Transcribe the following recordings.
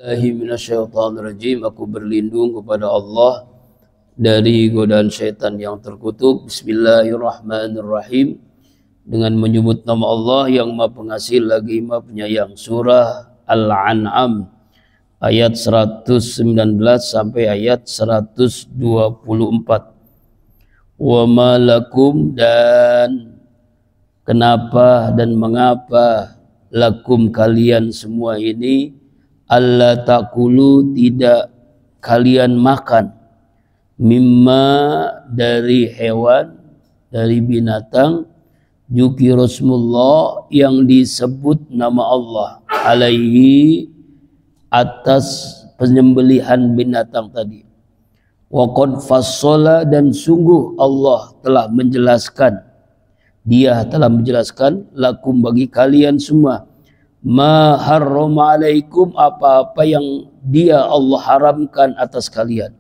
Bismillahirrahmanirrahim. Aku berlindung kepada Allah dari godaan syaitan yang terkutuk. Bismillahirrahmanirrahim. Dengan menyebut nama Allah yang Maha Pengasih lagi Maha Penyayang. Surah Al-An'am ayat 119 sampai ayat 124. Wa ma lakum, dan kenapa dan mengapa lakum kalian semua ini alla takulu, tidak kalian makan, mimma dari hewan, dari binatang, yuki Rasulullah yang disebut nama Allah alaihi, atas penyembelihan binatang tadi. Wa qad fassala, dan sungguh Allah telah menjelaskan, Dia telah menjelaskan, lakum bagi kalian semua, ma harrama alaikum, apa-apa yang Dia Allah haramkan atas kalian,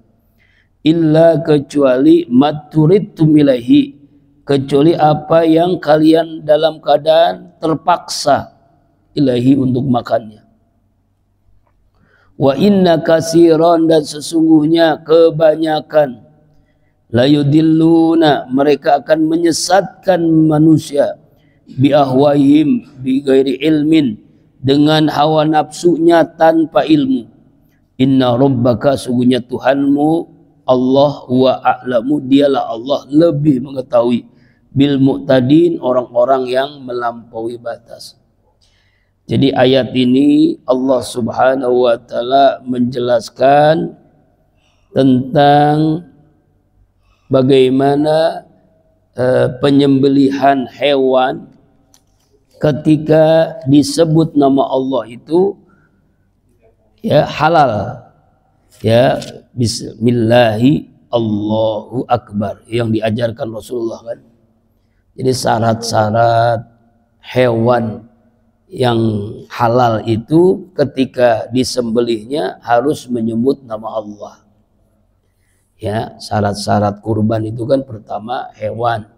illa kecuali maturidtum ilaihi, kecuali apa yang kalian dalam keadaan terpaksa ilahi untuk makannya. Wa inna kasiran, dan sesungguhnya kebanyakan, layudilluna, mereka akan menyesatkan manusia, biahwaihim bi ghairi ilmin, dengan hawa nafsunya tanpa ilmu. Inna rabbaka, sungguhnya Tuhanmu Allah, wa a'lamu, dialah Allah lebih mengetahui, bil mu'tadin, orang-orang yang melampaui batas. Jadi ayat ini Allah Subhanahu wa taala menjelaskan tentang bagaimana penyembelihan hewan ketika disebut nama Allah itu ya halal, ya bismillahi Allahu akbar yang diajarkan Rasulullah kan. Jadi syarat-syarat hewan yang halal itu ketika disembelihnya harus menyebut nama Allah. Ya, syarat-syarat kurban itu kan pertama hewan.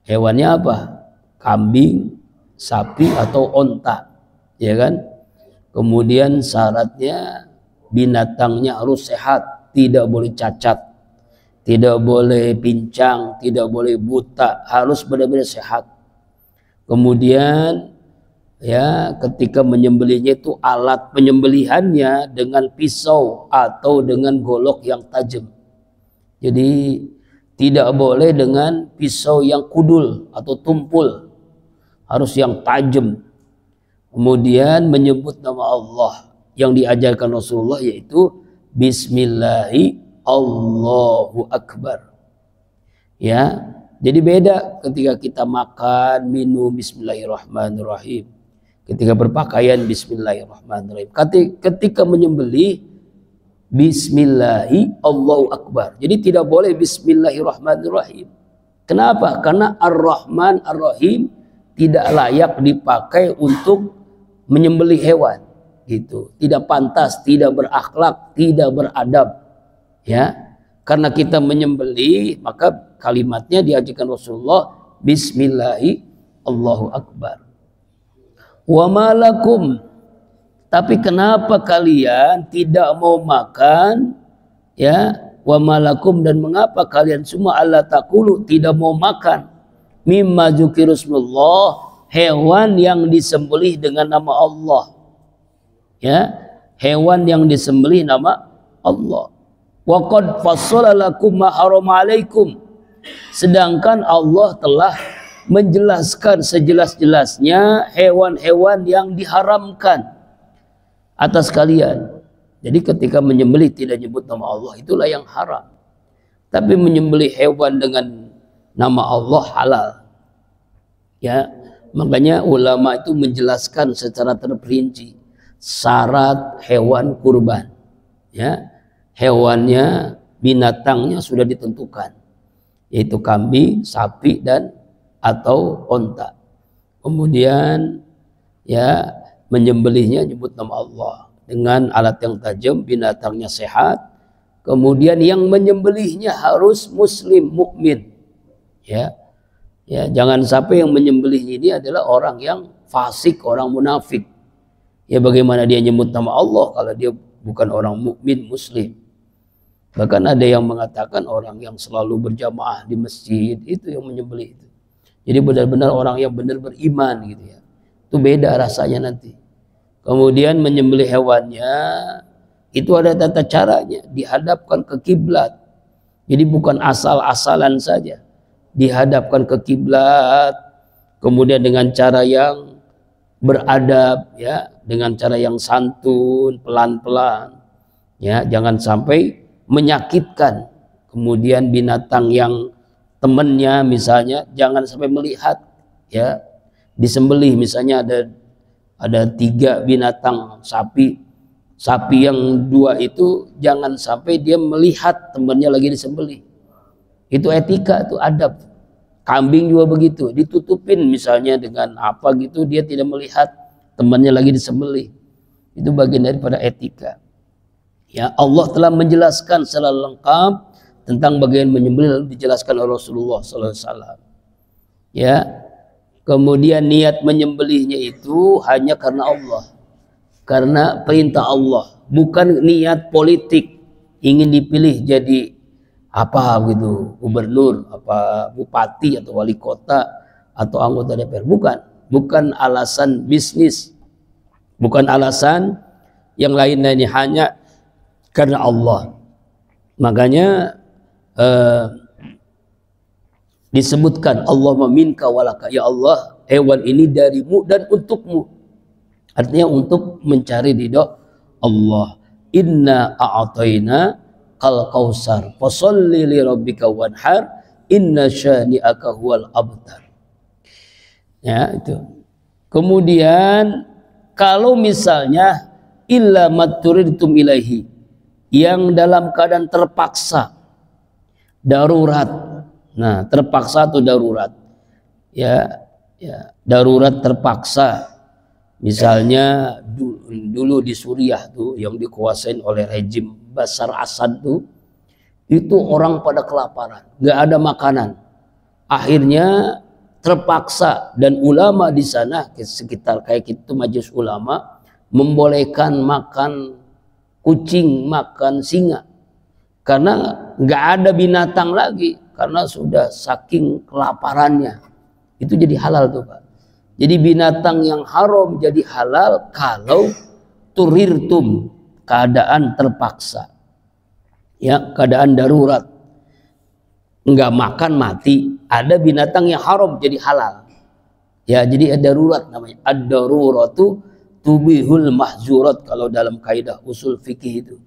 Hewannya apa? Kambing, sapi atau onta, ya kan? Kemudian syaratnya binatangnya harus sehat, tidak boleh cacat, tidak boleh pincang, tidak boleh buta, harus benar-benar sehat. Kemudian ya ketika menyembelihnya itu alat penyembelihannya dengan pisau atau dengan golok yang tajam. Jadi tidak boleh dengan pisau yang kudul atau tumpul, harus yang tajam. Kemudian menyebut nama Allah yang diajarkan Rasulullah, yaitu bismillahi Allahu akbar. Ya, jadi beda ketika kita makan, minum bismillahirrahmanirrahim. Ketika berpakaian bismillahirrahmanirrahim. Ketika menyembelih bismillahi Allahu akbar. Jadi tidak boleh bismillahirrahmanirrahim. Kenapa? Karena Ar-Rahman Ar-Rahim tidak layak dipakai untuk menyembelih hewan, gitu. Tidak pantas, tidak berakhlak, tidak beradab, ya. Karena kita menyembelih, maka kalimatnya diajarkan Rasulullah bismillahi Allahu akbar. Wa malakum, tapi kenapa kalian tidak mau makan, ya? Wa malakum, dan mengapa kalian semua alla taqulu, tidak mau makan, mimma dzukirusmullah, hewan yang disembelih dengan nama Allah, ya, hewan yang disembelih nama Allah. Wa qad fassala lakum ma harama alaikum, sedangkan Allah telah menjelaskan sejelas-jelasnya hewan-hewan yang diharamkan atas kalian. Jadi ketika menyembelih tidak nyebut nama Allah, itulah yang haram. Tapi menyembelih hewan dengan nama Allah halal. Ya, makanya ulama itu menjelaskan secara terperinci syarat hewan kurban. Ya, hewannya, binatangnya sudah ditentukan, yaitu kambing, sapi, dan atau onta. Kemudian ya menyembelihnya nyebut nama Allah dengan alat yang tajam, binatangnya sehat. Kemudian yang menyembelihnya harus muslim, mukmin. Ya, ya, jangan sampai yang menyembelih ini adalah orang yang fasik, orang munafik. Ya bagaimana dia nyebut nama Allah kalau dia bukan orang mukmin muslim. Bahkan ada yang mengatakan orang yang selalu berjamaah di masjid itu yang menyembelih itu. Jadi benar-benar orang yang benar beriman gitu ya. Itu beda rasanya nanti. Kemudian menyembelih hewannya itu ada tata caranya, dihadapkan ke kiblat. Jadi bukan asal-asalan saja. Dihadapkan ke kiblat, kemudian dengan cara yang beradab ya, dengan cara yang santun, pelan-pelan. Ya, jangan sampai menyakitkan. Kemudian binatang yang temannya misalnya jangan sampai melihat ya, disembelih misalnya ada 3 binatang sapi yang 2 itu jangan sampai dia melihat temannya lagi disembelih. Itu etika, itu adab. Kambing juga begitu, ditutupin misalnya dengan apa gitu, dia tidak melihat temannya lagi disembelih. Itu bagian daripada etika. Ya, Allah telah menjelaskan secara lengkap tentang bagian menyembelih, lalu dijelaskan oleh Rasulullah SAW. Ya, kemudian niat menyembelihnya itu hanya karena Allah, karena perintah Allah, bukan niat politik ingin dipilih jadi apa gitu, gubernur, apa bupati atau wali kota atau anggota DPR, bukan alasan bisnis, bukan alasan yang lain-lainnya, hanya karena Allah. Makanya disebutkan Allahumma minka walaka, ya Allah hewan ini darimu dan untukmu, artinya untuk mencari ridho Allah. Inna a'atayna kal kausar fasalli li rabbika wanhar inna syani'aka huwal abtar. Ya, itu. Kemudian kalau misalnya illa maturitum ilaihi, yang dalam keadaan terpaksa, darurat. Nah, terpaksa atau darurat. Ya, darurat terpaksa. Misalnya dulu di Suriah tuh yang dikuasain oleh rejim Bashar Assad tuh, itu orang pada kelaparan, nggak ada makanan. Akhirnya terpaksa, dan ulama di sana sekitar kayak gitu, majelis ulama membolehkan makan kucing, makan singa, karena nggak ada binatang lagi, karena sudah saking kelaparannya. Itu jadi halal tuh Pak. Jadi binatang yang haram jadi halal kalau turirtum, keadaan terpaksa, ya, keadaan darurat, nggak makan mati. Ada binatang yang haram jadi halal, ya, jadi ada darurat namanya. Ad-daruratu tubihul mahzurat kalau dalam kaidah usul fikih itu,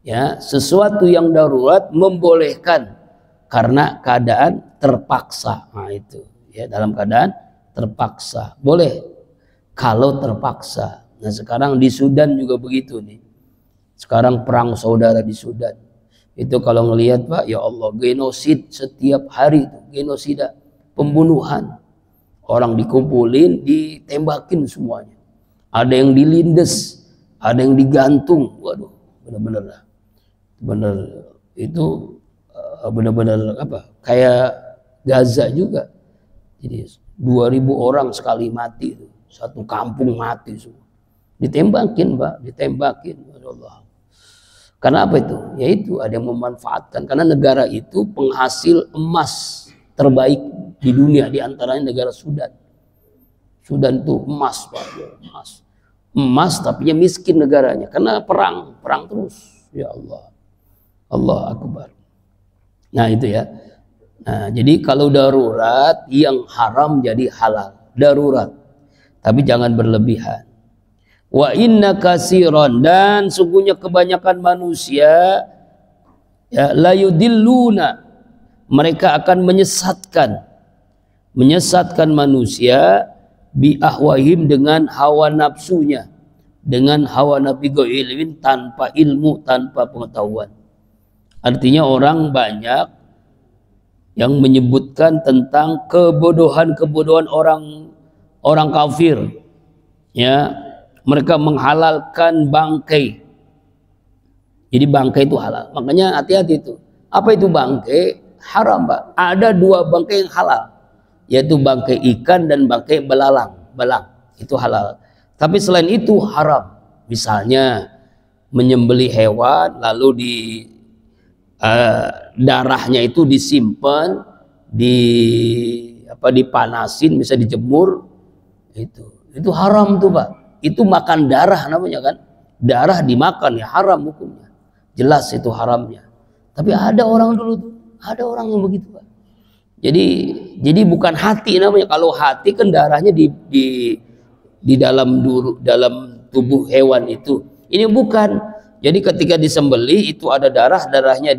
ya, sesuatu yang darurat membolehkan karena keadaan terpaksa. Nah itu, ya, dalam keadaan terpaksa boleh kalau terpaksa. Nah sekarang di Sudan juga begitu nih. Sekarang perang saudara di Sudan. Itu kalau ngelihat Pak, ya Allah, genosid setiap hari itu, genosida, pembunuhan. Orang dikumpulin, ditembakin semuanya. Ada yang dilindes, ada yang digantung. Waduh, benar-benar. Benar itu benar-benar apa? Kayak Gaza juga. Jadi 2000 orang sekali mati itu. Satu kampung mati semua. Ditembakin Pak, ditembakin. Allah. Karena apa itu? Yaitu ada yang memanfaatkan. Karena negara itu penghasil emas terbaik di dunia, di antaranya negara Sudan. Sudan itu emas Pak, emas. Emas tapi miskin negaranya karena perang terus. Ya Allah. Allah Akbar. Nah itu ya. Nah, jadi kalau darurat yang haram jadi halal, darurat. Tapi jangan berlebihan. Wa inna kasiron, dan sungguhnya kebanyakan manusia ya la yudilluna, mereka akan menyesatkan manusia bi ahwahim, dengan hawa nafsunya, dengan hawa nafsu ilmin, tanpa ilmu, tanpa pengetahuan. Artinya orang banyak yang menyebutkan tentang kebodohan orang kafir, ya, mereka menghalalkan bangkai. Jadi bangkai itu halal, makanya hati-hati itu. Apa itu bangkai? Haram Pak. Ada 2 bangkai yang halal, yaitu bangkai ikan dan bangkai belang, itu halal. Tapi selain itu haram. Misalnya menyembelih hewan lalu di darahnya itu disimpan, dipanasin, bisa dijemur, itu haram tuh Pak. Itu makan darah namanya kan, darah dimakan ya haram hukumnya, jelas itu haramnya. Tapi ada orang dulu tuh, ada orang yang begitu Pak. Jadi bukan hati namanya. Kalau hati kan darahnya di dalam tubuh hewan itu. Ini bukan. Jadi ketika disembelih itu ada darahnya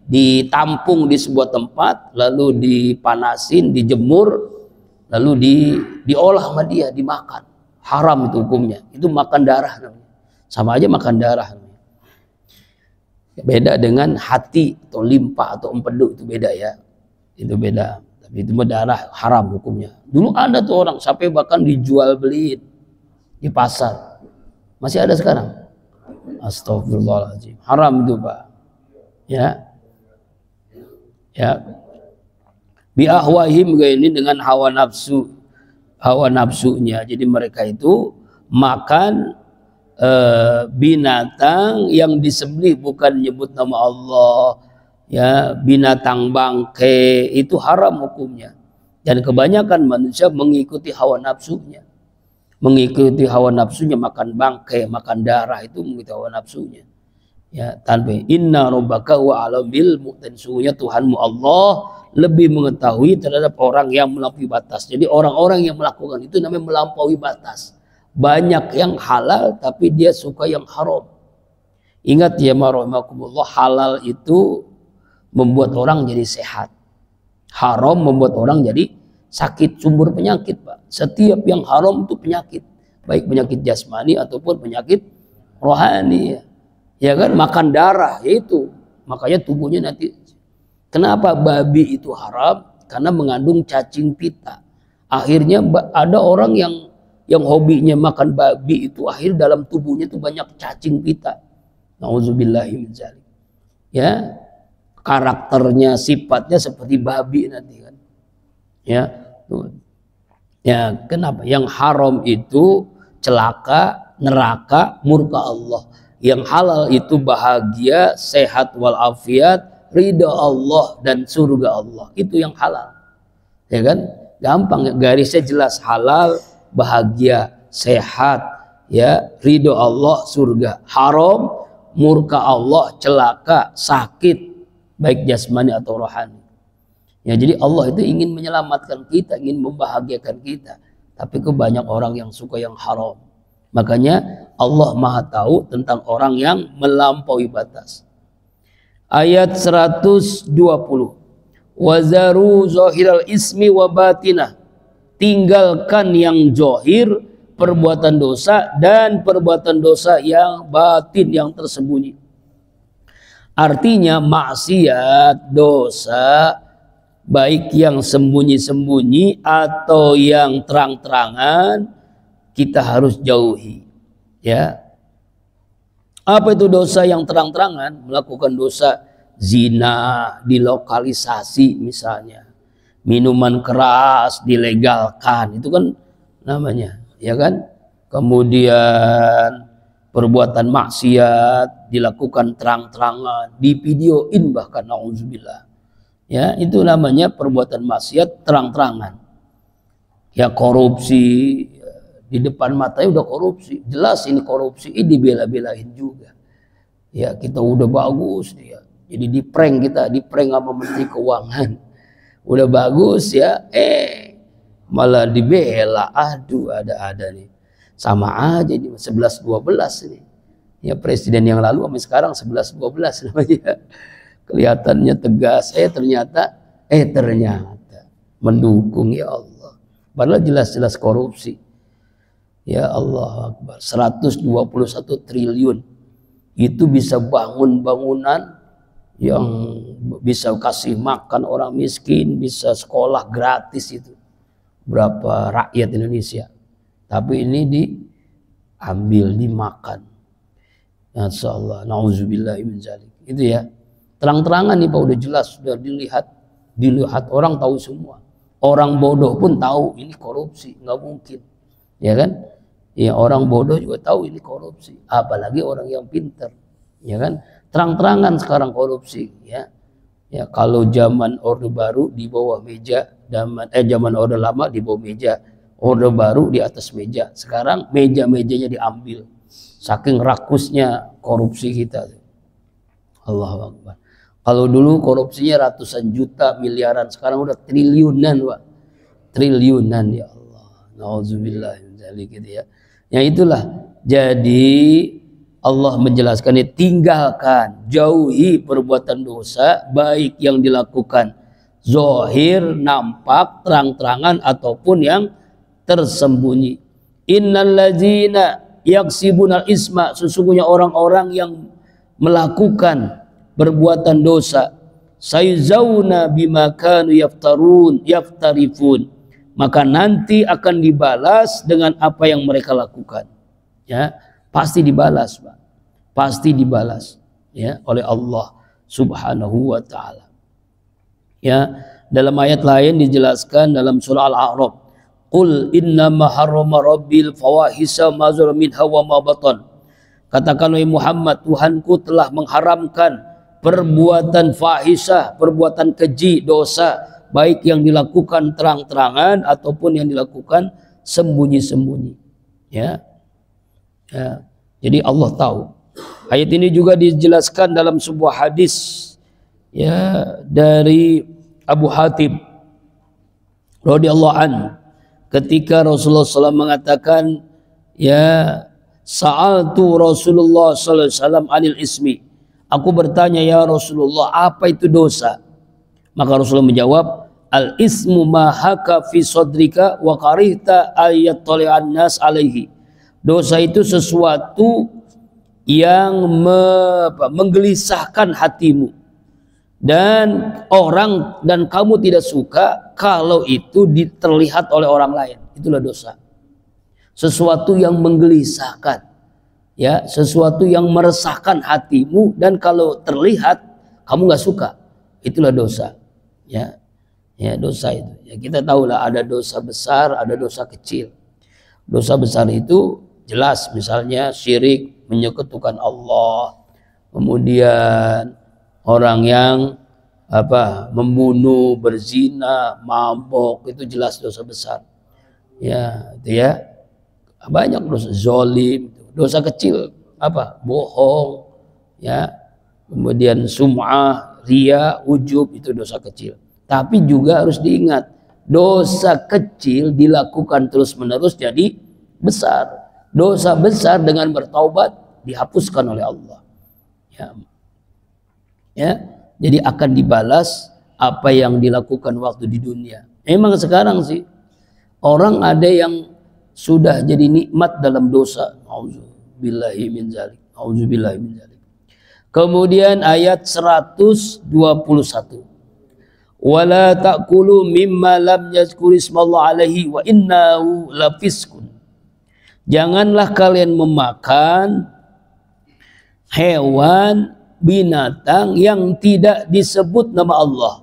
ditampung di sebuah tempat, lalu dipanasin, dijemur, lalu diolah sama dia, dimakan. Haram itu hukumnya. Itu makan darah namanya. Sama aja makan darah namanya. Beda dengan hati atau limpa atau empedu, itu beda ya. Itu beda. Tapi itu darah haram hukumnya. Dulu ada tuh orang sampai bahkan dijual beliin di pasar. Masih ada sekarang. Astagfirullahaladzim. Haram itu Pak. Ya. Biahwahim ini dengan hawa nafsunya. Jadi mereka itu makan binatang yang disembelih bukan nyebut nama Allah, ya, binatang bangkai, itu haram hukumnya. Dan kebanyakan manusia mengikuti hawa nafsunya. Mengikuti hawa nafsunya, makan bangkai, makan darah, itu mengikuti hawa nafsunya. Ya, tanpa inna rabbaka wa alam bil mu'tadin, sungguhnya Tuhanmu Allah lebih mengetahui terhadap orang yang melampaui batas. Jadi orang-orang yang melakukan itu namanya melampaui batas. Banyak yang halal tapi dia suka yang haram. Ingat ya marhamukumullah, halal itu membuat orang jadi sehat. Haram membuat orang jadi sakit, sumber penyakit Pak. Setiap yang haram itu penyakit, baik penyakit jasmani ataupun penyakit rohani. Ya kan, makan darah itu, makanya tubuhnya nanti. Kenapa babi itu haram? Karena mengandung cacing pita. Akhirnya ada orang yang hobinya makan babi itu, akhir dalam tubuhnya itu banyak cacing pita. Nauzubillahi min dzalik. Ya, karakternya, sifatnya seperti babi nanti kan. Ya, ya, kenapa? Yang haram itu celaka, neraka, murka Allah. Yang halal itu bahagia, sehat walafiat, ridha Allah dan surga Allah. Itu yang halal. Ya kan? Gampang, garisnya jelas, halal, bahagia, sehat, ya, ridha Allah, surga. Haram, murka Allah, celaka, sakit, baik jasmani atau rohani. Ya, jadi Allah itu ingin menyelamatkan kita, ingin membahagiakan kita. Tapi kebanyak orang yang suka yang haram. Makanya Allah Maha tahu tentang orang yang melampaui batas. Ayat 120. Wazaru zahiral ismi wa batinah. Tinggalkan yang zahir, perbuatan dosa, dan perbuatan dosa yang batin, yang tersembunyi. Artinya maksiat, dosa, baik yang sembunyi-sembunyi atau yang terang-terangan, kita harus jauhi. Ya. Apa itu dosa yang terang-terangan? Melakukan dosa zina dilokalisasi misalnya. Minuman keras dilegalkan, itu kan namanya, ya kan? Kemudian perbuatan maksiat dilakukan terang-terangan, divideoin bahkan, nauzubillah. Ya, itu namanya perbuatan maksiat terang-terangan. Ya, korupsi, di depan matanya udah korupsi, jelas ini korupsi, ini dibela-belain juga. Ya, kita udah bagus dia, jadi di prank sama Menteri Keuangan, udah bagus ya, malah dibela. Aduh, ada nih, sama aja nih, 11-12 nih. Ya, presiden yang lalu sampai sekarang 11-12 namanya. Kelihatannya tegas, ternyata mendukung, ya Allah. Padahal jelas-jelas korupsi. Ya Allah Akbar, 121 triliun itu bisa bangun bangunan yang bisa kasih makan orang miskin, bisa sekolah gratis, itu berapa rakyat Indonesia. Tapi ini diambil, dimakan. Insyaallah, nauzubillahi min dzalik. Itu ya, terang-terangan nih Pak, udah jelas, sudah dilihat orang tahu semua. Orang bodoh pun tahu ini korupsi, nggak mungkin, ya kan? Ya, orang bodoh juga tahu ini korupsi, apalagi orang yang pintar, ya kan? Terang-terangan sekarang korupsi, ya. Ya, kalau zaman Orde Baru di bawah meja, zaman Orde Lama di bawah meja, Orde Baru di atas meja. Sekarang meja-mejanya diambil. Saking rakusnya korupsi kita. Allahu Akbar. Kalau dulu korupsinya ratusan juta, miliaran, sekarang udah triliunan, Pak. Triliunan, ya Allah. Nauzubillah gitu ya. Ya itulah. Jadi Allah menjelaskan, tinggalkan, jauhi perbuatan dosa, baik yang dilakukan zahir, nampak, terang-terangan, ataupun yang tersembunyi. Innallazina yaksibunal isma, sesungguhnya orang-orang yang melakukan perbuatan dosa, sayzauna bima kanu yaftarifun, maka nanti akan dibalas dengan apa yang mereka lakukan. Ya, pasti dibalas, Pak. Pasti dibalas, ya, oleh Allah Subhanahu wa taala. Ya, dalam ayat lain dijelaskan dalam surah Al-A'raf, qul innama harrama rabbil fawahisa ma zahara minha wa ma batan. Katakan wahai Muhammad, Tuhanku telah mengharamkan perbuatan fahisah, perbuatan keji, dosa, baik yang dilakukan terang-terangan ataupun yang dilakukan sembunyi-sembunyi. Ya. Ya. Jadi Allah tahu. Ayat ini juga dijelaskan dalam sebuah hadis, ya, dari Abu Hatim radhiyallahu anhu, ketika Rasulullah SAW mengatakan, ya, sa'altu Rasulullah SAW anil ismi, aku bertanya ya Rasulullah, apa itu dosa? Maka Rasulullah menjawab, al ismu ma haka fi sadrika wa karihta ayat tali'an nas alaihi. Dosa itu sesuatu yang menggelisahkan hatimu dan kamu tidak suka kalau itu terlihat oleh orang lain. Itulah dosa. Sesuatu yang menggelisahkan, ya, sesuatu yang meresahkan hatimu dan kalau terlihat kamu nggak suka, itulah dosa. Ya, ya, dosa itu. Ya, kita tahulah ada dosa besar, ada dosa kecil. Dosa besar itu jelas, misalnya syirik, menyekutukan Allah, kemudian orang yang membunuh, berzina, mabok, itu jelas dosa besar. Ya, itu ya. Banyak dosa, zalim, dosa kecil bohong, ya, kemudian sum'ah, riya, ujub, itu dosa kecil. Tapi juga harus diingat, dosa kecil dilakukan terus-menerus jadi besar. Dosa besar dengan bertaubat dihapuskan oleh Allah. Ya. Ya, jadi akan dibalas apa yang dilakukan waktu di dunia. Emang sekarang sih orang ada yang sudah jadi nikmat dalam dosa. Auzubillahi min dzalik. Auzubillahi min dzalik. Kemudian ayat 121. Wala ta'kulu mimma lam yazkurismallahu alaihi wa innahu lafiskun. Janganlah kalian memakan hewan, binatang yang tidak disebut nama Allah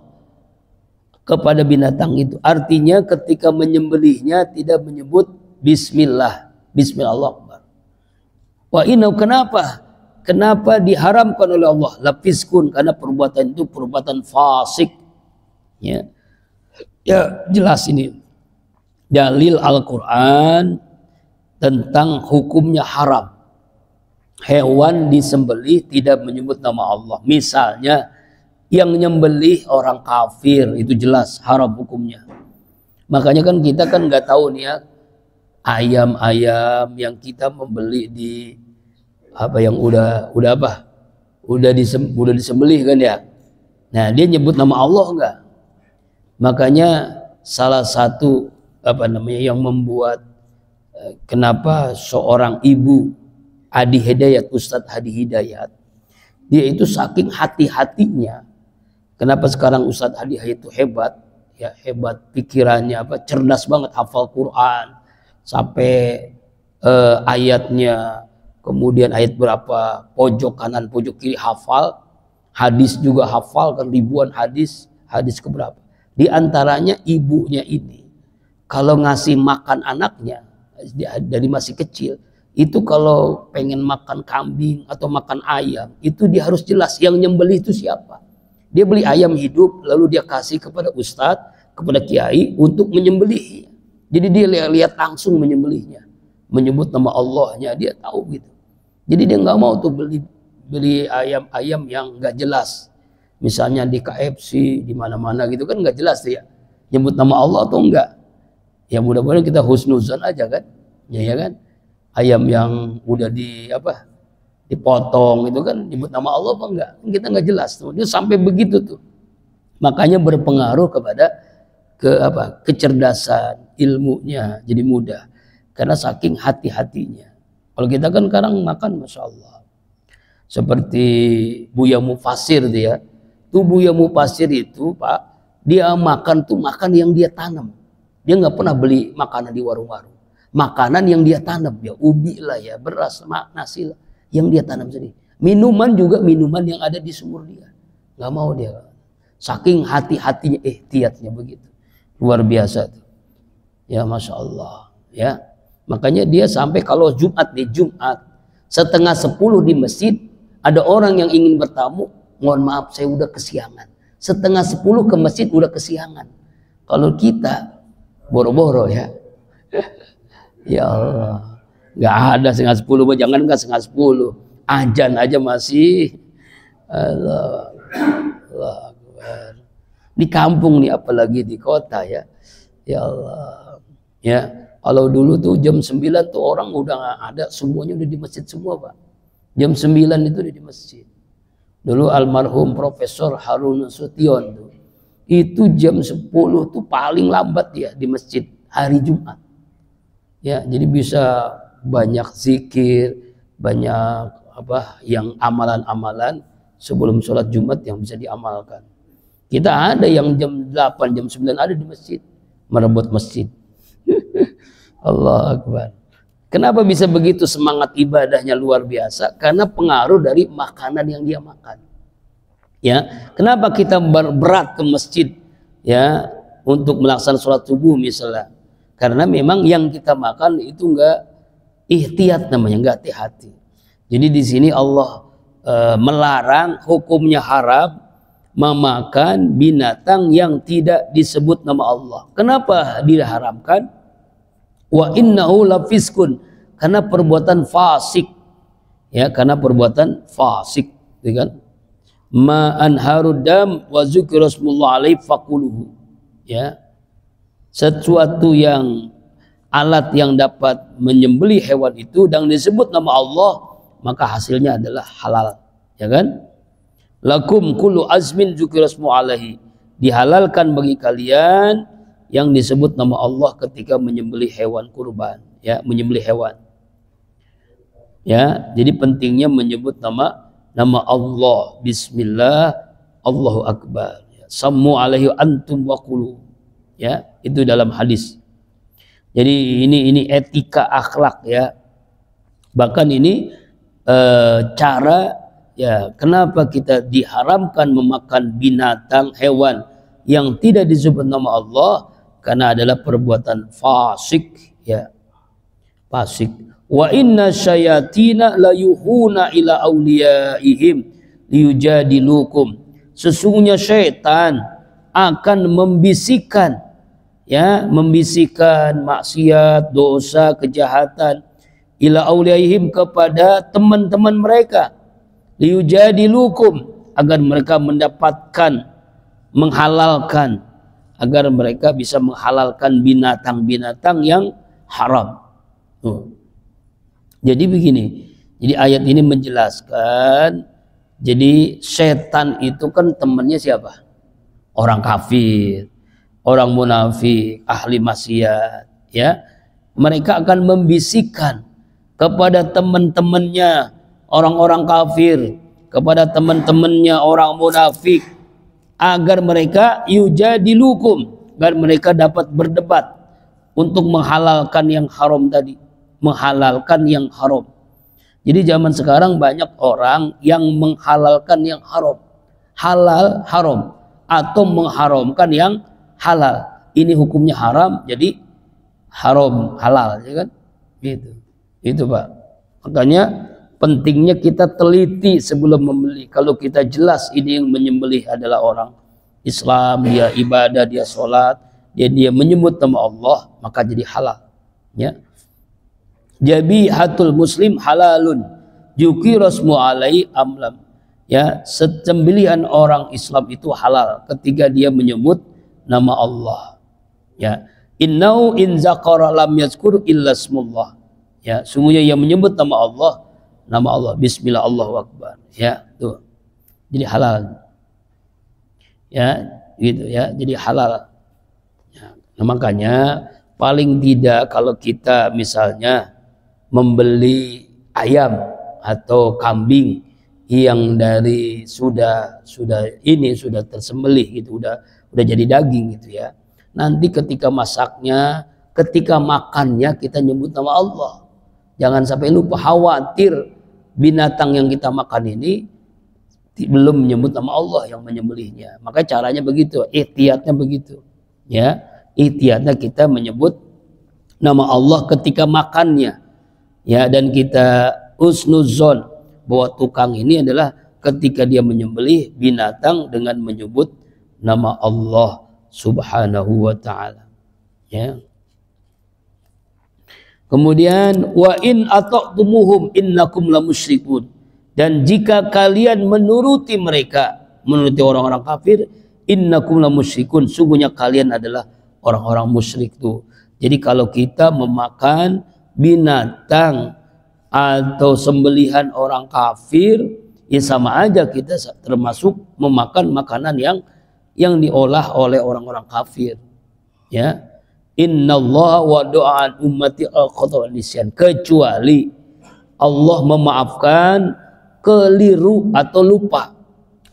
kepada binatang itu. Artinya ketika menyembelihnya tidak menyebut bismillah, bismillah. Wa inna, kenapa diharamkan oleh Allah? Lafiskun, karena perbuatan itu perbuatan fasik. Ya, ya, jelas ini dalil Al-Quran tentang hukumnya haram. Hewan disembelih tidak menyebut nama Allah. Misalnya yang nyembelih orang kafir, itu jelas haram hukumnya. Makanya kan kita kan nggak tahu nih ya, ayam-ayam yang kita membeli di yang udah disembelih kan ya. Nah, dia nyebut nama Allah enggak? Makanya salah satu yang membuat kenapa seorang ibu Adi Hidayat, Ustadz Adi Hidayat, dia itu saking hati-hatinya. Kenapa sekarang Ustadz Adi Hidayat itu hebat? Ya, hebat pikirannya, cerdas banget, hafal Quran sampai ayatnya, kemudian ayat berapa, pojok kanan, pojok kiri hafal, hadis juga hafal, kan ribuan hadis keberapa. Di antaranya ibunya ini kalau ngasih makan anaknya, dari masih kecil. Itu kalau pengen makan kambing atau makan ayam, itu dia harus jelas yang nyembelih itu siapa. Dia beli ayam hidup, lalu dia kasih kepada ustadz, kepada kiai untuk menyembelih. Jadi dia lihat langsung menyembelihnya, menyebut nama Allahnya, dia tahu gitu. Jadi dia nggak mau tuh beli ayam-ayam yang nggak jelas. Misalnya di KFC, di mana-mana gitu kan nggak jelas ya. Nyebut nama Allah atau enggak. Ya mudah-mudahan kita husnuzan aja kan. Ya kan. Ayam yang udah dipotong itu kan nyebut nama Allah apa enggak? Kita nggak jelas tuh. Dia sampai begitu tuh. Makanya berpengaruh kepada kecerdasan, ilmunya jadi mudah. Karena saking hati-hatinya. Kalau kita kan sekarang makan Masya Allah. Seperti Buya Mufasir dia. Tuh Buya Mufasir itu Pak, dia makan tuh makan yang dia tanam. Dia nggak pernah beli makanan di warung-warung. Makanan yang dia tanam, ya ubi lah ya, beras, nasi lah, yang dia tanam sendiri. Minuman juga minuman yang ada di sumur dia. Nggak mau dia. Saking hati-hatinya, ihtiyatnya begitu. Luar biasa tuh. Ya Masya Allah. Ya. Makanya dia sampai kalau Jumat 9:30 di masjid, ada orang yang ingin bertamu, mohon maaf saya udah kesiangan. 9:30 ke masjid udah kesiangan. Kalau kita boro-boro ya. Ya Allah. Nggak ada 9:30, jangan nggak 9:30. Azan aja masih. Allah Akbar. Di kampung nih apalagi di kota ya. Ya Allah. Ya. Kalau dulu tuh jam 9 tuh orang udah nggak ada, semuanya udah di masjid semua Pak. Jam 9 itu udah di masjid. Dulu almarhum Profesor Harun Nasution tuh, itu jam 10 tuh paling lambat ya di masjid hari Jumat. Ya, jadi bisa banyak zikir, banyak yang amalan-amalan sebelum sholat Jumat yang bisa diamalkan. Kita ada yang jam 8, jam 9 ada di masjid, merebut masjid. Allah Akbar. Kenapa bisa begitu semangat ibadahnya luar biasa? Karena pengaruh dari makanan yang dia makan. Ya, kenapa kita berat ke masjid ya untuk melaksanakan sholat subuh misalnya? Karena memang yang kita makan itu enggak ihtiyat namanya, enggak hati-hati. Jadi di sini Allah melarang, hukumnya haram memakan binatang yang tidak disebut nama Allah. Kenapa diharamkan? Wa innahu lafiskun, karena perbuatan fasik. Ya, karena perbuatan fasik, ya kan? Ma anharudam wa dzikra rasmullah alaihi faquluhu. Ya. Sesuatu yang alat yang dapat menyembelih hewan itu dan disebut nama Allah, maka hasilnya adalah halal, ya kan? Lakum kullu azmin dzikra rasmu alaihi, dihalalkan bagi kalian yang disebut nama Allah ketika menyembelih hewan kurban, ya, menyembelih hewan. Ya, jadi pentingnya menyebut nama Allah. Bismillah, Allahu Akbar. Sammu alaihi antum wa qulu. Ya, itu dalam hadis. Jadi ini etika akhlak ya. Bahkan ini cara ya kenapa kita diharamkan memakan binatang hewan yang tidak disebut nama Allah, karena adalah perbuatan fasik ya, fasik. Wa inna syayatina la yuhuna ila awliyaihim liyujadilukum, sesungguhnya syaitan akan membisikkan ya, membisikkan maksiat, dosa, kejahatan ila awliyaihim, kepada teman-teman mereka, liyujadilukum, agar mereka mendapatkan, menghalalkan, agar mereka bisa menghalalkan binatang-binatang yang haram. Jadi begini, jadi ayat ini menjelaskan, jadi setan itu kan temannya siapa? Orang kafir, orang munafik, ahli maksiat, ya. Mereka akan membisikkan kepada teman-temannya orang-orang kafir, kepada teman-temannya orang munafik, agar mereka yujadilukum, agar mereka dapat berdebat untuk menghalalkan yang haram tadi, menghalalkan yang haram. Jadi zaman sekarang banyak orang yang menghalalkan yang haram, halal haram, atau mengharamkan yang halal. Ini hukumnya haram, jadi haram halal, ya kan? Gitu. Itu Pak. Makanya pentingnya kita teliti sebelum membeli. Kalau kita jelas ini yang menyembelih adalah orang Islam, dia ibadah, dia sholat, dia menyebut nama Allah, maka jadi halal. Ya. Jabihatul muslim halalun yuki rasmu alai amlam. Ya, sembelihan orang Islam itu halal ketika dia menyebut nama Allah. Ya, innau in zakara lam yazkur illa ismullah. Ya, sungguhnya yang menyebut nama Allah bismillah Allahu akbar. Ya, tuh. Jadi halal. Ya, gitu ya. Jadi halal. Ya, nah, makanya paling tidak kalau kita misalnya membeli ayam atau kambing yang dari sudah tersembelih gitu, udah jadi daging gitu ya. Nanti ketika masaknya, ketika makannya kita nyebut nama Allah. Jangan sampai lupa, khawatir binatang yang kita makan ini belum menyebut nama Allah yang menyembelihnya. Maka caranya begitu, ihtiyatnya begitu. Ya, ihtiyatnya kita menyebut nama Allah ketika makannya. Ya, dan kita husnuzon bahwa tukang ini adalah ketika dia menyembelih binatang dengan menyebut nama Allah Subhanahu wa ta'ala. Ya. Kemudian wa in ata'tumuhum innakum lamusyrikun. Dan jika kalian menuruti mereka, menuruti orang-orang kafir, innakum lamusyrikun, sungguhnya kalian adalah orang-orang musyrik tuh. Jadi kalau kita memakan binatang atau sembelihan orang kafir, ya sama aja kita termasuk memakan makanan yang diolah oleh orang-orang kafir. Ya, innallaha wada'an ummati al-khata' nisyan, kecuali Allah memaafkan keliru atau lupa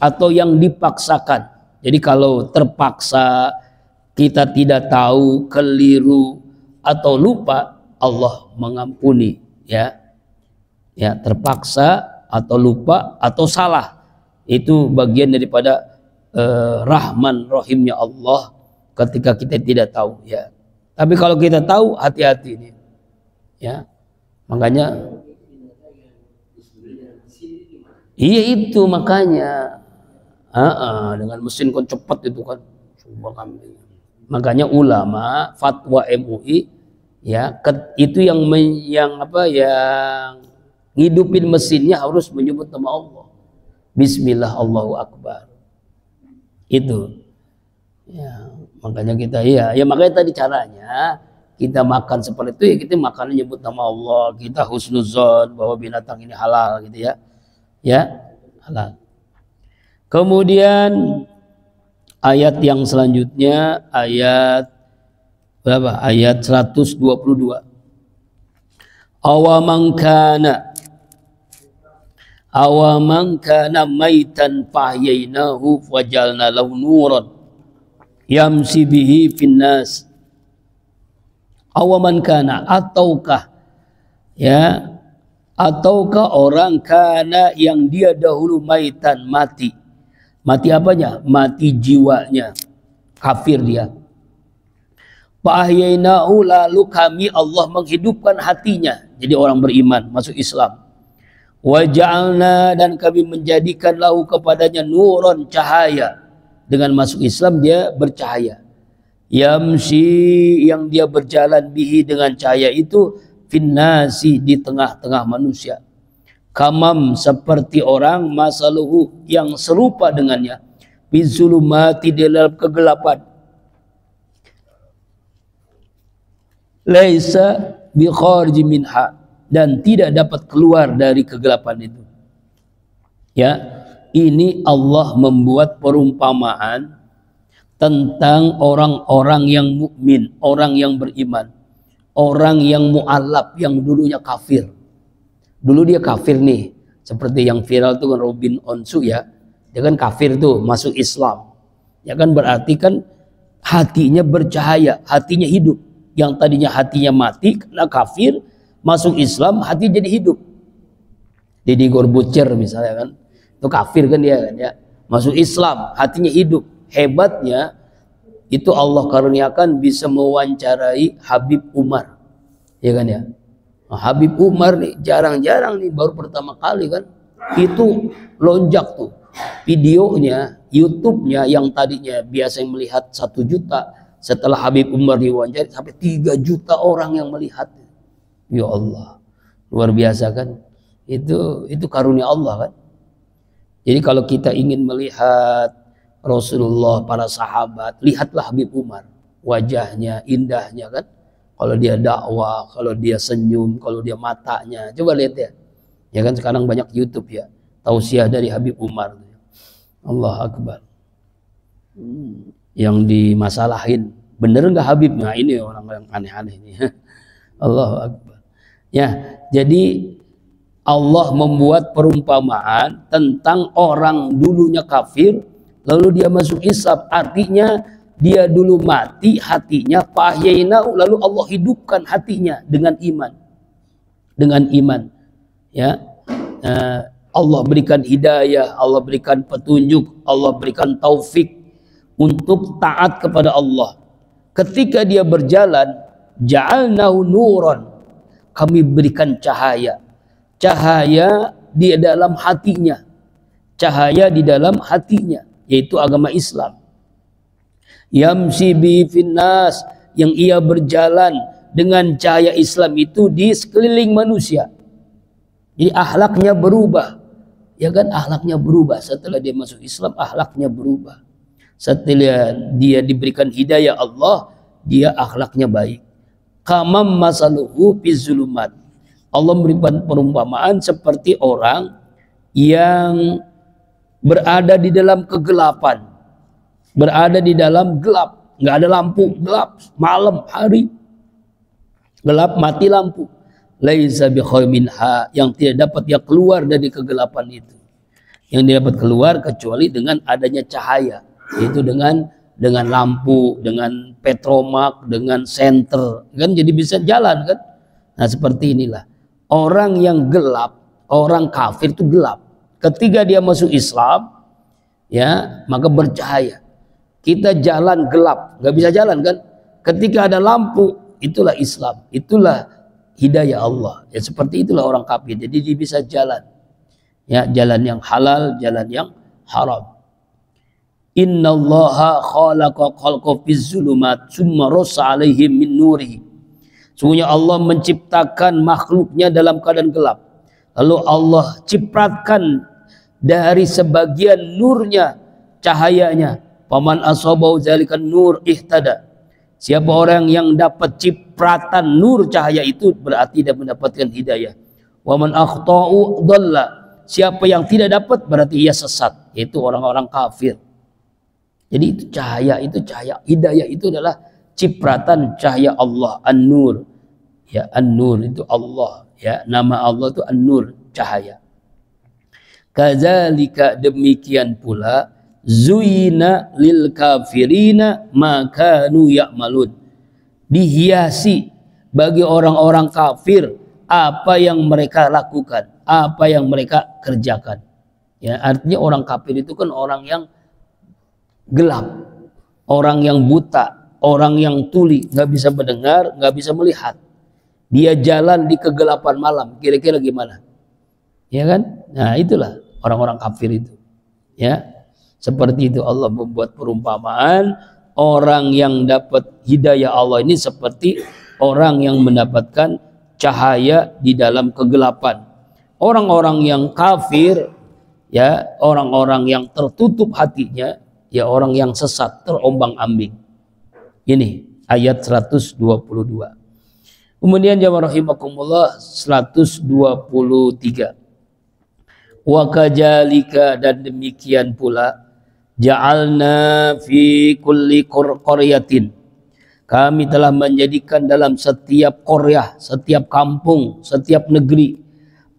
atau yang dipaksakan. Jadi kalau terpaksa, kita tidak tahu, keliru atau lupa, Allah mengampuni. Ya, terpaksa atau lupa atau salah, itu bagian daripada rahman rahimnya Allah ketika kita tidak tahu. Ya, tapi kalau kita tahu, hati-hati ini. Ya, makanya iya itu makanya dengan mesin kan cepat itu kan, coba kambing. Makanya ulama fatwa MUI ya, itu yang ngidupin mesinnya harus menyebut nama Allah. Bismillah Allahu akbar. Itu. Ya, makanya kita makanya tadi caranya kita makan seperti itu ya, kita makan nyebut nama Allah, kita husnuzon bahwa binatang ini halal gitu ya. Ya, halal. Kemudian ayat yang selanjutnya ayat berapa? Ayat 122. Awaman kana maitan fahyainahu wajalna lahu nuran yamsi bihi finnas. Awaman kana, ataukah orang kana yang dia dahulu maitan, mati apanya? Mati jiwanya, kafir dia. Fahyainahu, lalu kami Allah menghidupkan hatinya jadi orang beriman, masuk Islam. Waja'alna, dan kami menjadikan lahu kepadanya nuron, cahaya. Dengan masuk Islam dia bercahaya. Yamsi, yang dia berjalan bihi, dengan cahaya itu, finnasi, di tengah-tengah manusia. Kamam, seperti orang, masaluhu, yang serupa dengannya, bizulumati, di dalam kegelapan. Laisa bi kharij minha, dan tidak dapat keluar dari kegelapan itu. Ya, ini Allah membuat perumpamaan tentang orang-orang yang mukmin, orang yang beriman, orang yang mu'allaf, yang dulunya kafir. Dulu dia kafir nih, seperti yang viral tuh kan Robin Onsu ya, dia kan kafir tuh, masuk Islam. Ya kan, berarti kan hatinya bercahaya, hatinya hidup. Yang tadinya hatinya mati karena kafir, masuk Islam hati jadi hidup. Deddy Corbuzier misalnya kan, itu kafir kan dia kan ya, masuk Islam hatinya hidup. Hebatnya itu Allah karuniakan bisa mewawancarai Habib Umar, ya kan ya. Habib Umar nih jarang-jarang nih, baru pertama kali kan itu lonjak tuh videonya, YouTube-nya yang tadinya biasa yang melihat 1 juta, setelah Habib Umar diwawancara sampai 3 juta orang yang melihat. Ya Allah, luar biasa kan? Itu karunia Allah kan? Jadi kalau kita ingin melihat Rasulullah, para sahabat, lihatlah Habib Umar, wajahnya, indahnya kan? Kalau dia dakwah, kalau dia senyum, kalau dia matanya, coba lihat ya. Ya kan sekarang banyak YouTube ya, tausiah dari Habib Umar. Allah Akbar. Yang dimasalahin, bener nggak Habib? Nah ini orang yang aneh-aneh ini. Allah Akbar. Ya, jadi Allah membuat perumpamaan tentang orang dulunya kafir, lalu dia masuk Islam. Artinya dia dulu mati hatinya, fahyaina, lalu Allah hidupkan hatinya dengan iman. Dengan iman. Ya, Allah berikan hidayah, Allah berikan petunjuk, Allah berikan taufik untuk taat kepada Allah. Ketika dia berjalan, ja'alnahu nuran, kami berikan cahaya. Cahaya di dalam hatinya, cahaya di dalam hatinya, yaitu agama Islam. Yamsi bi finnas, yang ia berjalan dengan cahaya Islam itu di sekeliling manusia. Jadi akhlaknya berubah, ya kan? Akhlaknya berubah setelah dia masuk Islam, akhlaknya berubah. Setelah dia diberikan hidayah Allah, dia akhlaknya baik. Kamam masaluhu fi zulumat, Allah memberikan perumpamaan seperti orang yang berada di dalam kegelapan, berada di dalam gelap, nggak ada lampu, gelap, malam, hari, gelap, mati lampu. Laisa bi khair minha, yang tidak dapat dia keluar dari kegelapan itu, yang dia dapat keluar kecuali dengan adanya cahaya, yaitu dengan lampu, dengan petromak, dengan senter, kan jadi bisa jalan kan. Nah seperti inilah orang yang gelap, orang kafir itu gelap. Ketika dia masuk Islam, ya maka bercahaya. Kita jalan gelap, nggak bisa jalan kan. Ketika ada lampu, itulah Islam, itulah hidayah Allah. Ya seperti itulah orang kafir. Jadi dia bisa jalan, ya jalan yang halal, jalan yang haram. Innallaha khalaqa khalqa fiz zulumat tsumma rassa alaihim min nurihi. Sungguhnya Allah menciptakan makhluknya dalam keadaan gelap, lalu Allah cipratkan dari sebagian nurnya, cahayanya. Paman asabau zalikan nur ihtada. Siapa orang yang dapat cipratan nur cahaya itu berarti dia mendapatkan hidayah. Wa man akhta'u dhalla. Siapa yang tidak dapat berarti ia sesat, yaitu orang-orang kafir. Jadi itu cahaya hidayah itu adalah cipratan cahaya Allah, An-Nur. Ya, An-Nur itu Allah, ya, nama Allah itu An-Nur, cahaya. Kadzalika, demikian pula, zuyina lil kafirina ma kanu ya'malun. Dihiasi bagi orang-orang kafir apa yang mereka lakukan, apa yang mereka kerjakan. Ya, artinya orang kafir itu kan orang yang gelap, orang yang buta, orang yang tuli, nggak bisa mendengar, nggak bisa melihat. Dia jalan di kegelapan malam, kira-kira gimana? Ya kan? Nah itulah orang-orang kafir itu. Ya, seperti itu Allah membuat perumpamaan orang yang dapat hidayah Allah ini seperti orang yang mendapatkan cahaya di dalam kegelapan. Orang-orang yang kafir, ya, orang-orang yang tertutup hatinya, ya orang yang sesat, terombang-ambing. Ini ayat 122. Kemudian jamaah rahimakumullah 123. Wa kajalika, dan demikian pula, ja'alna fi kulli qaryatin, kami telah menjadikan dalam setiap qaryah, setiap kampung, setiap negeri,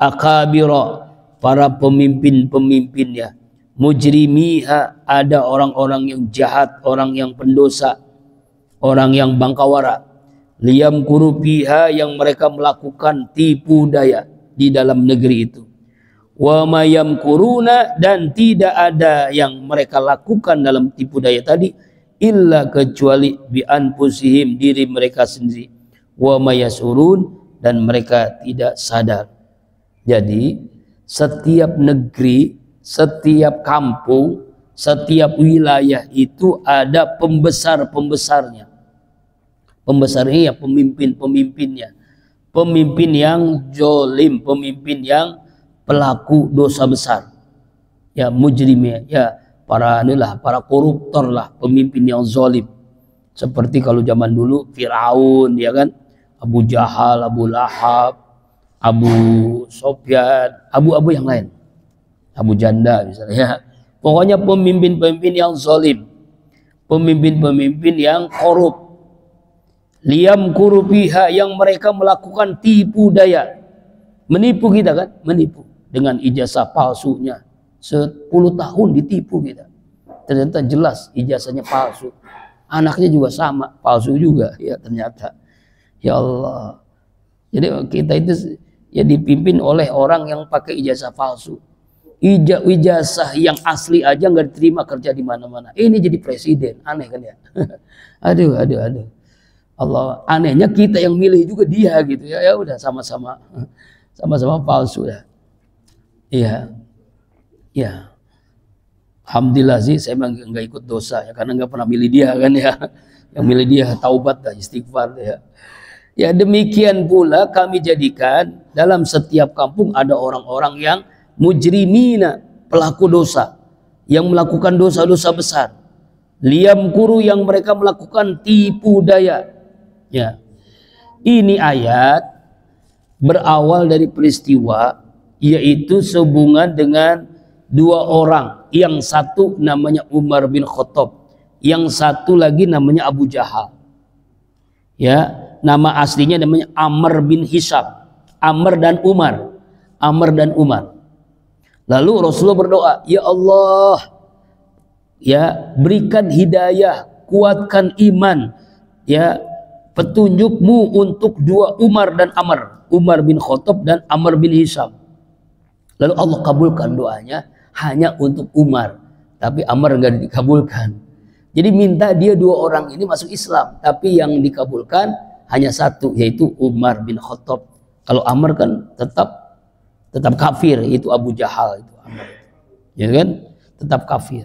akabira, para pemimpin-pemimpinnya, mujrimiha, ada orang-orang yang jahat, orang yang pendosa, orang yang bangkawara, liyam kurupiha, yang mereka melakukan tipu daya di dalam negeri itu, wa mayam kuruna, dan tidak ada yang mereka lakukan dalam tipu daya tadi illa kecuali bi anfusihim, diri mereka sendiri, wa mayasurun, dan mereka tidak sadar. Jadi setiap negeri, setiap kampung, setiap wilayah itu ada pembesar-pembesarnya. Pembesarnya ya pemimpin-pemimpinnya. Pemimpin yang zolim, pemimpin yang pelaku dosa besar. Ya mujrimnya, ya para koruptor lah, pemimpin yang zolim. Seperti kalau zaman dulu Firaun, ya kan, Abu Jahal, Abu Lahab, Abu Sofyan, Abu yang lain, Abu Janda misalnya. Ya. Pokoknya pemimpin-pemimpin yang zolim, pemimpin-pemimpin yang korup. Liam kurupiha, yang mereka melakukan tipu daya, menipu kita kan, menipu dengan ijazah palsunya. 10 tahun ditipu kita, ternyata jelas ijazahnya palsu, anaknya juga sama, palsu juga ya ternyata. Ya Allah, jadi kita itu ya dipimpin oleh orang yang pakai ijazah palsu. Ijazah yang asli aja nggak diterima kerja di mana-mana. Ini jadi presiden, aneh kan ya. Aduh. Allah, anehnya kita yang milih juga dia gitu ya. Ya udah sama-sama palsu ya. Iya. Ya. Alhamdulillah sih saya nggak ikut dosa ya, karena nggak pernah milih dia kan ya. Yang milih dia taubat dah, istighfar ya. Ya demikian pula kami jadikan dalam setiap kampung ada orang-orang yang mujrimina, pelaku dosa, yang melakukan dosa-dosa besar. Liam kuru, yang mereka melakukan tipu daya. Ya, ini ayat berawal dari peristiwa, yaitu sehubungan dengan dua orang, yang satu namanya Umar bin Khattab, yang satu lagi namanya Abu Jahal. Ya, nama aslinya namanya Amr bin Hisham, Amr dan Umar. Lalu Rasulullah berdoa, ya Allah, ya berikan hidayah, kuatkan iman, ya petunjukmu untuk dua Umar dan Amr, Umar bin Khattab dan Amr bin Hisham. Lalu Allah kabulkan doanya hanya untuk Umar, tapi Amr enggak dikabulkan. Jadi minta dia dua orang ini masuk Islam, tapi yang dikabulkan hanya satu, yaitu Umar bin Khattab. Kalau Amr kan tetap kafir, itu Abu Jahal itu Amr. Ya kan? Tetap kafir.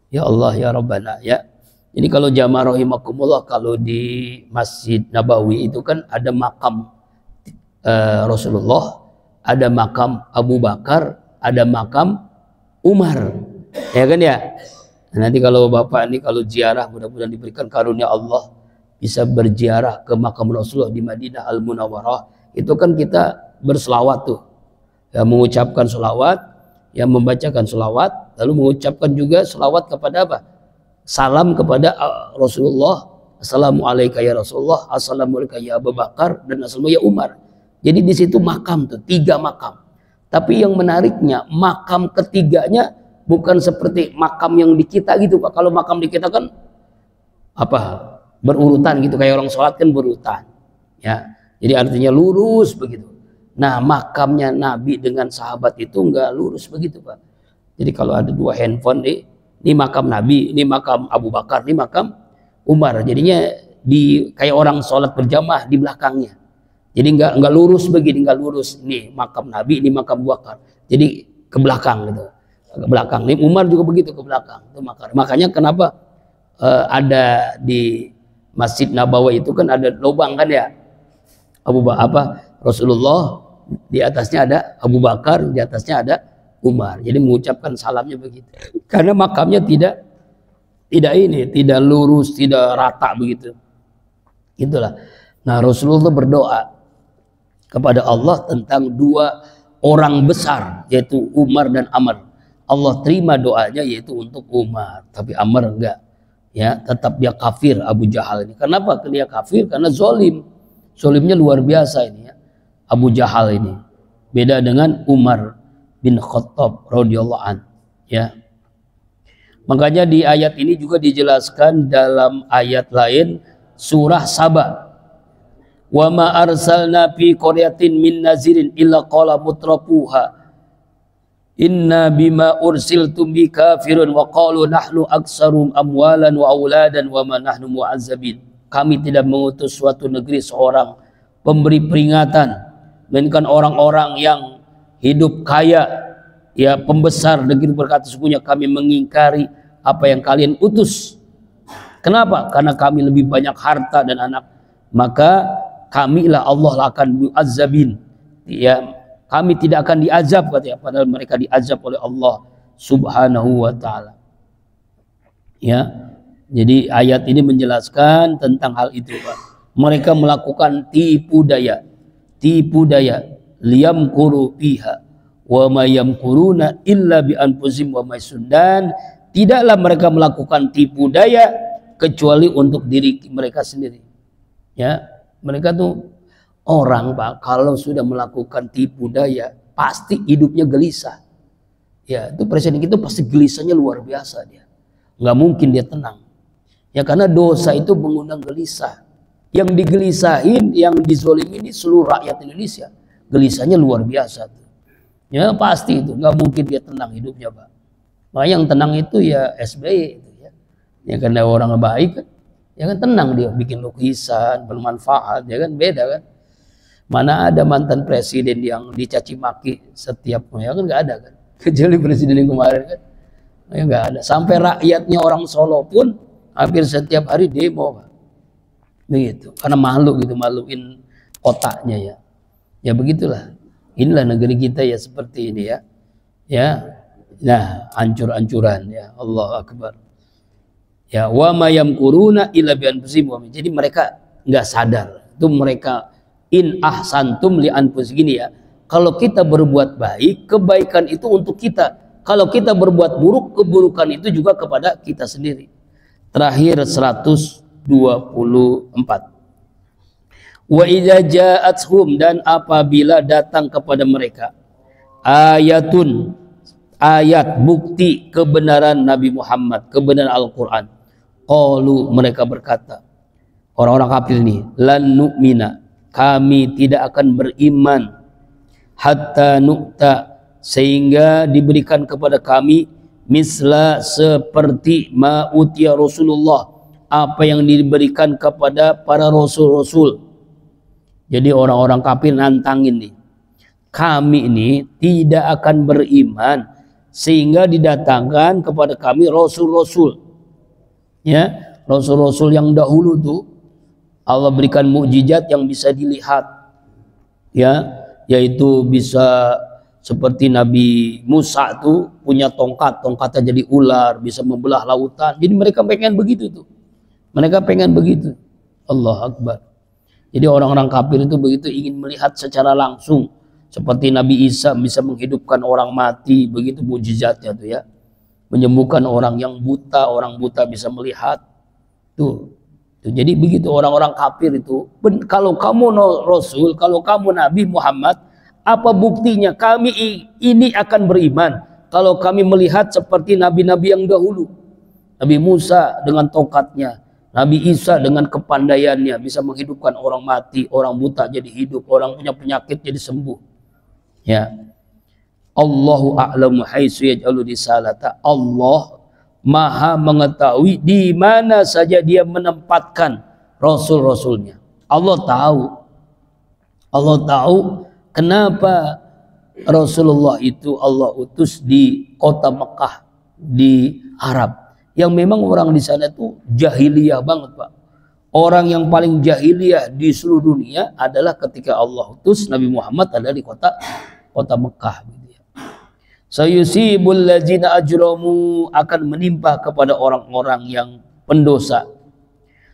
Ya Allah ya Rabbana ya. Ini kalau jamaah rahimakumullah, kalau di Masjid Nabawi itu kan ada makam Rasulullah, ada makam Abu Bakar, ada makam Umar. Ya kan ya? Nanti kalau Bapak ini kalau ziarah, mudah-mudahan diberikan karunia Allah bisa berziarah ke makam Rasulullah di Madinah Al-Munawwarah. Itu kan kita berselawat tuh. Ya, mengucapkan selawat, yang membacakan selawat, lalu mengucapkan juga selawat kepada apa? Salam kepada Rasulullah. Assalamualaikum ya Rasulullah, assalamualaikum ya Abu Bakar, dan assalamualaikum ya Umar. Jadi di situ makam tuh, 3 makam. Tapi yang menariknya, makam ketiganya bukan seperti makam yang di kita gitu Pak. Kalau makam di kita kan apa? Berurutan gitu, kayak orang sholat kan berurutan. Ya. Jadi artinya lurus begitu. Nah, makamnya Nabi dengan sahabat itu enggak lurus begitu Pak. Jadi kalau ada 2 handphone nih, ini makam Nabi, ini makam Abu Bakar, ini makam Umar. Jadinya kayak orang sholat berjamaah di belakangnya. Jadi enggak lurus begini, enggak lurus. Ini makam Nabi, ini makam Abu Bakar. Jadi ke belakang gitu. Ke belakang. Ini Umar juga begitu, ke belakang. Itu makanya kenapa ada di Masjid Nabawi itu kan ada lubang kan ya. Rasulullah di atasnya ada Abu Bakar, di atasnya ada Umar. Jadi mengucapkan salamnya begitu. Karena makamnya tidak lurus, tidak rata begitu. Itulah. Nah, Rasulullah berdoa kepada Allah tentang 2 orang besar, yaitu Umar dan Amr. Allah terima doanya yaitu untuk Umar, tapi Amr enggak. Ya, tetap dia kafir Abu Jahal ini. Kenapa dia kafir? Karena zolim. Zolimnya luar biasa ini ya. Abu Jahal ini. Beda dengan Umar bin Khattab radhiyallahu an, ya. Makanya di ayat ini juga dijelaskan dalam ayat lain surah Saba. Wa ma arsalna fi qaryatin min nazirin illa qala mutrafuha inna bima ursiltum bi kafirun wa qalu nahnu aktsarum amwalan wa auladan wa ma nahnu mu'azzabin. Kami tidak mengutus suatu negeri seorang pemberi peringatan, melainkan orang-orang yang hidup kaya, ya pembesar negeri berkata, sesungguhnya kami mengingkari apa yang kalian utus. Kenapa? Karena kami lebih banyak harta dan anak. Maka kamilah Allah akan mu'azzabin. Ya, kami tidak akan diazab katanya, padahal mereka diazab oleh Allah Subhanahu wa taala. Ya. Jadi ayat ini menjelaskan tentang hal itu, Pak. Mereka melakukan tipu daya. Tipu daya, liyamkuru fiha wa ma yamkuruna illa bi anfusihim wa ma yasundan. Tidaklah mereka melakukan tipu daya kecuali untuk diri mereka sendiri. Ya, mereka tuh orang, Pak, kalau sudah melakukan tipu daya pasti hidupnya gelisah. Ya, itu presiden itu pasti gelisahnya luar biasa dia. Nggak mungkin dia tenang. Ya, karena dosa itu mengundang gelisah. Yang digelisahin, yang dizolimi ini seluruh rakyat Indonesia. Gelisahnya luar biasa tuh. Ya, pasti itu nggak mungkin dia tenang hidupnya, Pak. Makanya yang tenang itu ya SBY itu ya. Ya karena orang baik kan. Ya kan tenang dia, bikin lukisan, bermanfaat, ya kan, beda kan. Mana ada mantan presiden yang dicaci maki setiap, ya kan nggak ada kan. Kecuali presiden yang kemarin kan, ya nggak ada. Sampai rakyatnya orang Solo pun hampir setiap hari demo, Pak. Begitu, karena malu gitu, maluin otaknya ya. Ya begitulah. Inilah negeri kita ya seperti ini ya. Ya, nah hancur-hancuran ya, Allah Akbar. Ya, wa ma yamkuruna illa bi anfusihim. Jadi mereka nggak sadar. Itu mereka in ahsantum li anfus gini ya. Kalau kita berbuat baik, kebaikan itu untuk kita. Kalau kita berbuat buruk, keburukan itu juga kepada kita sendiri. Terakhir 124. Wa idza ja'atuhum, dan apabila datang kepada mereka ayatun, ayat bukti kebenaran Nabi Muhammad, kebenaran Al-Qur'an. Qalu, mereka berkata, orang-orang kafir ini, lan nu'mina, kami tidak akan beriman, hatta nu'ta, sehingga diberikan kepada kami misla, seperti ma utiya Rasulullah, apa yang diberikan kepada para rasul-rasul. Jadi orang-orang kafir nantangin nih, kami ini tidak akan beriman sehingga didatangkan kepada kami rasul-rasul. Ya, rasul-rasul yang dahulu tuh Allah berikan mukjizat yang bisa dilihat, ya, yaitu bisa seperti Nabi Musa tuh punya tongkat, tongkatnya jadi ular, bisa membelah lautan. Jadi mereka pengen begitu tuh, mereka pengen begitu. Allah Akbar. Jadi orang-orang kafir itu begitu, ingin melihat secara langsung, seperti Nabi Isa bisa menghidupkan orang mati, begitu mukjizatnya tuh ya. Menyembuhkan orang yang buta, orang buta bisa melihat. Tuh. Jadi begitu orang-orang kafir itu, kalau kamu Rasul, kalau kamu Nabi Muhammad, apa buktinya kami ini akan beriman kalau kami melihat seperti nabi-nabi yang dahulu. Nabi Musa dengan tongkatnya, Nabi Isa dengan kepandaiannya bisa menghidupkan orang mati, orang buta jadi hidup, orang punya penyakit jadi sembuh. Ya. Allahu a'lamu haitsu yaj'alu risalata. Allah Maha mengetahui di mana saja dia menempatkan rasul-rasulnya. Allah tahu. Allah tahu kenapa Rasulullah itu Allah utus di kota Mekah di Arab. Yang memang orang di sana itu jahiliyah banget, Pak. Orang yang paling jahiliyah di seluruh dunia adalah ketika Allah utus Nabi Muhammad ada di kota Mekah. Sayusibul ladzina ajramu, akan menimpa kepada orang-orang yang pendosa.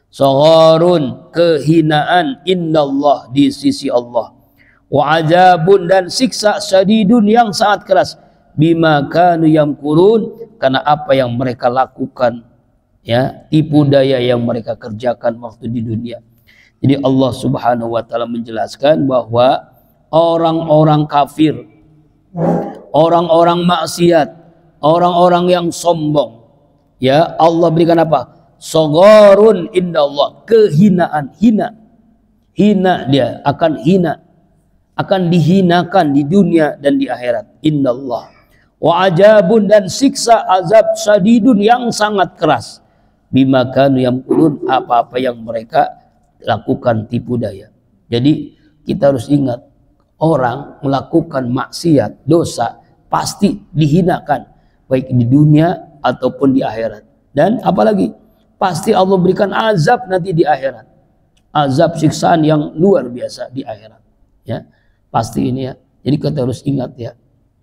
Sagharun, kehinaan, indallah, di sisi Allah. Wa azabun, dan siksa syadidun, yang sangat keras. Bima kanu yamkurun, karena apa yang mereka lakukan, ya, tipu daya yang mereka kerjakan waktu di dunia. Jadi Allah Subhanahu wa taala menjelaskan bahwa orang-orang kafir, orang-orang maksiat, orang-orang yang sombong, ya, Allah berikan apa? Sagharun indallah, kehinaan, hina dia, akan hina, akan dihinakan di dunia dan di akhirat. Indallah. Wa ajabun, dan siksa azab syadidun, yang sangat keras. Bima kanu yamkurun, apa-apa yang mereka lakukan tipu daya. Jadi kita harus ingat, orang melakukan maksiat, dosa, pasti dihinakan, baik di dunia ataupun di akhirat. Dan apalagi, pasti Allah berikan azab nanti di akhirat. Azab siksaan yang luar biasa di akhirat. Ya, pasti ini ya. Jadi kita harus ingat ya.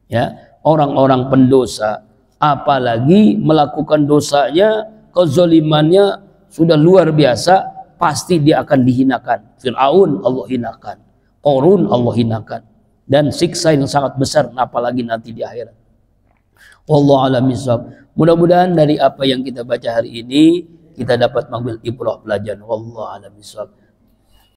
Ya, orang-orang pendosa, apalagi melakukan dosanya, kezalimannya sudah luar biasa, pasti dia akan dihinakan. Fir'aun Allah hinakan, Qarun Allah hinakan, dan siksa yang sangat besar, apalagi nanti di akhirat. Wallahu a'lam bishawab. Mudah-mudahan dari apa yang kita baca hari ini kita dapat mengambil ibrah pelajaran. Wallahu a'lam bishawab.